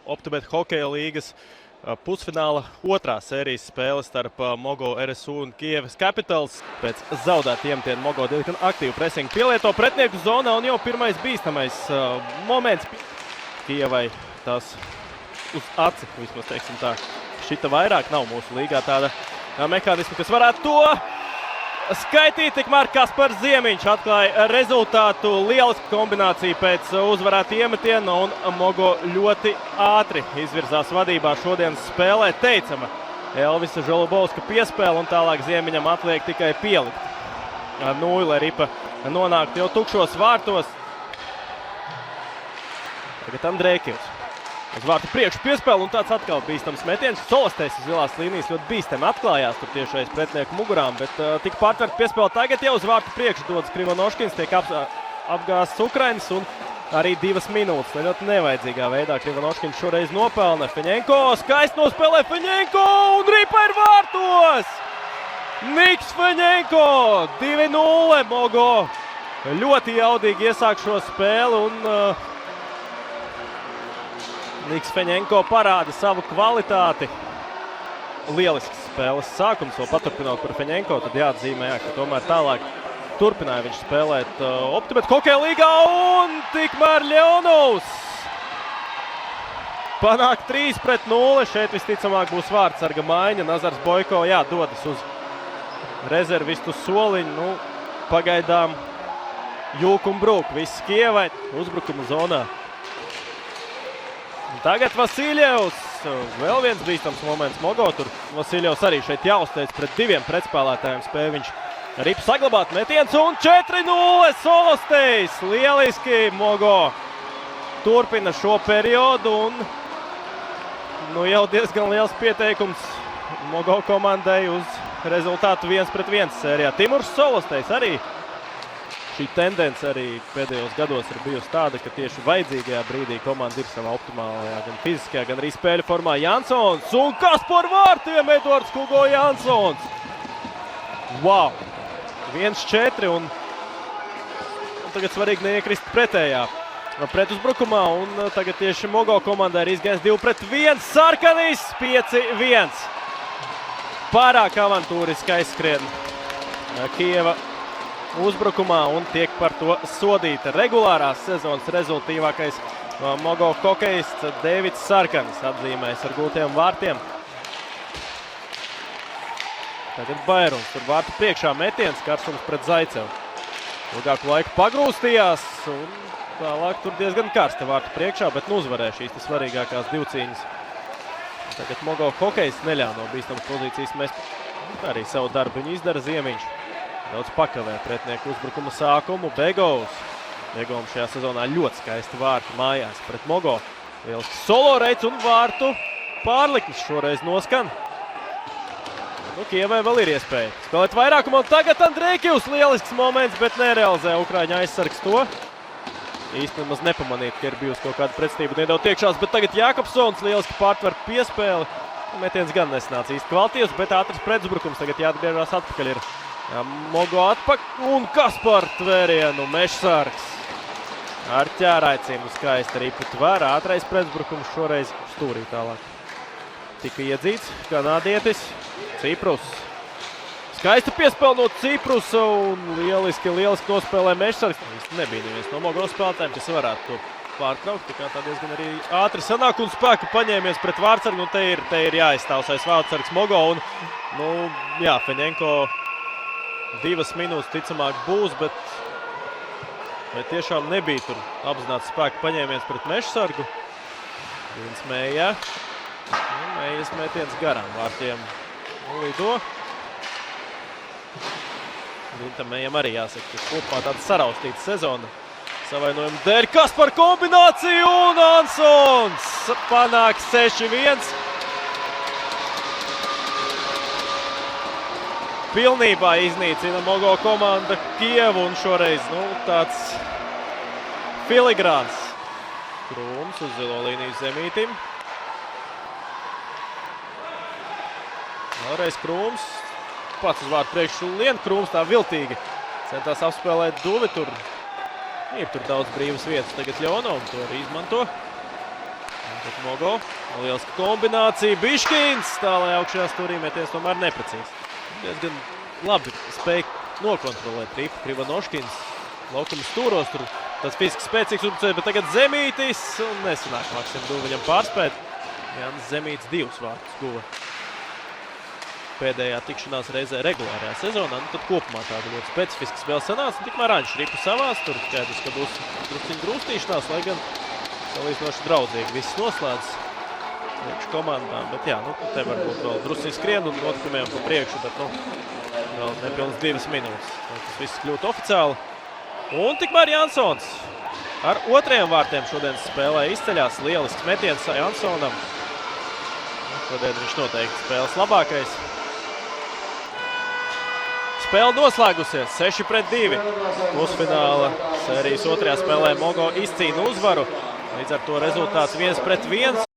Optibet hokeja līgas pusfināla otrā sērijas spēle starp Mogo RSU un Kievas Capitals. Pēc zaudēta iemetiena Mogo diezgan aktīvu presingu pielieto pretinieku zonā un jau pirmais bīstamais moments Kievai tās uz aci, vismaz teiksim tā. Šita vairāk nav mūsu līgā tāda mehānisma, kas varētu to skaitīt. Tikmēr Kaspars Ziemiņš atklāja rezultātu. Lieliska kombinācija pēc uzvarēta iemetiena un Mogo ļoti ātri izvirzās vadībā šodienas spēlē. Teicama Elvisa Žolubovska piespēle un tālāk Ziemiņam atliek tikai pielikt nulli, lai Ripa nonāktu jau tukšos vārtos. Tagad Andrejkivs uz vārtu priekšu piespēle un tāds atkal bīstams metiens. Solostejs uz zilās līnijas ļoti bīstami atklājās tur tieši aiz pretinieku mugurām, bet tika pārtvert piespēle tagad jau uz vārtu priekšu dodas Krivonoškins, tiek apgāsts Ukrainis un arī 2 minūtes. Ļoti nevajadzīgā veidā Krivonoškins šoreiz nopelna. Feņenko skaisti nospēlē Feņenko un Ripa ir vārtos! Niks Feņenko 2-0 Mogo. Ļoti jaudīgi iesāk šo spēli un Niks Feņenko parāda savu kvalitāti. Lielisks spēles sākums, vēl paturpinot par Feņenko, tad jāatzīmē, ka tomēr tālāk turpināja viņš spēlēt Optibet hokeja līgā un tikmēr Ļeonovs panāk 3-0. Šeit visticamāk būs vārdsarga maiņa. Nazars Boiko dodas uz rezervistu soliņu. Pagaidām jūk un brūk. Viss Kievai uzbrukuma zonā. Tagad Vasiljevs, vēl viens bīstams moments Mogo, tur Vasiljevs arī šeit jāuzteic pret 2 pretspēlētājiem, spēja viņš Ripu saglabāt metiens un 4-0 Solostejs. Lieliski Mogo turpina šo periodu un jau diezgan liels pieteikums Mogo komandai uz rezultātu 1-1 sērijā. Timurs Solostejs arī. Šī tendence arī pēdējos gados ir bijusi tāda, ka tieši vajadzīgajā brīdī komanda ir savā optimālajā, gan fiziskajā, gan arī spēļu formā. Jansons un kas par vārtiem Edvards Kugo Jansons! Wow! 1-4 un tagad svarīgi neiekrist pretējā pretuzbrukumā un tagad tieši Mogo komandai ir izgājis 2-1. Sarkanis 5-1. Pārāk avantūriski aizskrien Kieva uzbrukumā un tiek par to sodīta. Regulārās sezonas rezultīvākais Mogo hokejists Deivids Sarkanis atzīmēs ar gūtiem vārtiem. Tagad Bairuns, tur vārtu priekšā metiens, karstums pret Zaicevu. Ilgāku laiku pagrūstījās un tālāk tur diezgan karsta vārtu priekšā, bet uzvarēja šīs svarīgākās divcīņas. Tagad Mogo hokejists neļauj no bīstamas pozīcijas mest arī savu darbu viņu izdara Ziemiņš. Daudz pakavē pretinieku uzbrukuma sākumu. Begovs šajā sezonā ļoti skaisti vārti mājās pret Mogo. Lielisks solo reids un vārtu pārliknis šoreiz noskan. Kievai vēl ir iespēja spēlēt vairākumu un tagad Andrejkivs lielisks moments, bet nerealizē Ukraiņa aizsargs to. Īsti nemaz nepamanīt, ka ir bijusi kaut kāda pretstība nedaudz tiekšās, bet tagad Jākapsons lieliski pārtver piespēli. Metiens gan nesanāca īsti kvalitīvs, bet ātrs pretuzbrukums tagad jāatgriežās atpakaļ ir. Mogo atpakaļ un kas par tvērienu Mežsargs. Ar ķēraicību skaisti Ripu tver, ātrais pretuzbrukums šoreiz stūrī tālāk. Tika iedzīts kanādietis Ciprus. Skaista piespēle no Ciprusa un lieliski nospēlē Mežsargs. Nebija neviens no Mogo spēlētājiem, kas varētu to pārtraukt. Tā diezgan arī ātri sanāk un spēku paņēmies pret vārdsargu. Te ir jāizstāvsais vārdsargs Mogo un Feņenko 2 minūtes ticamāk būs, bet tiešām nebija tur apzināts spēku paņēmies pret Mežsargu. Viens Mējā. Mējas metiens garām vārtiem lido. Gintam Mējam arī jāsaka, ka kopumā tāda saraustīta sezona savainojuma dēļ. Kas par kombināciju un Ansons panāk 6-1. Pilnībā iznīcina Mogo komanda Kievu un šoreiz tāds filigrāns. Krūms uz zilo līniju Zemītim. Vēlreiz Krūms. Pats uz vārtu priekšu lien Krūms tā viltīgi. Centās apspēlēt duvi tur. Ir tur daudz brīvas vietas. Tagad Ļeonovs to arī izmanto. Mogo, lieliska kombinācija, Biškins, tālāk augšējā stūrī metiens tomēr neprecīzs. Diezgan labi spēja nokontrolēt Ripu Krivanoškins. Laukuma stūros, tur tas fiziski spēcīgs uzbrucējs, bet tagad Zemītis un nesanāk Maksim Dūviņam pārspēt. Jānis Zemītis 2 vārtus guva pēdējā tikšanās reizē regulārajā sezonā. Tad kopumā tāda ļoti specifiska spēle sanāca. Tikmēr Aņš Ripu savās, tur skaidrs, ka būs drusciņu grūstīšanās, lai gan salīdzinoši draudzīgi viss noslēdz priekšu komandām. Bet jā, te varbūt vēl drusciņu skrien un notikumiem pa priekšu, bet vēl nepilnas 2 minūtes. Tas viss kļūt oficiāli. Un tikmēr Jansons ar 2. vārtiem šodienas spēlē izceļās. Lielisks metiens Jansonam. Šodien viņš noteikti spēles labākais. Spēle noslēgusies 6-2. Pusfināla sērijas 2. spēlē Mogo izcīna uzvaru. Līdz ar to rezultāts 1-1.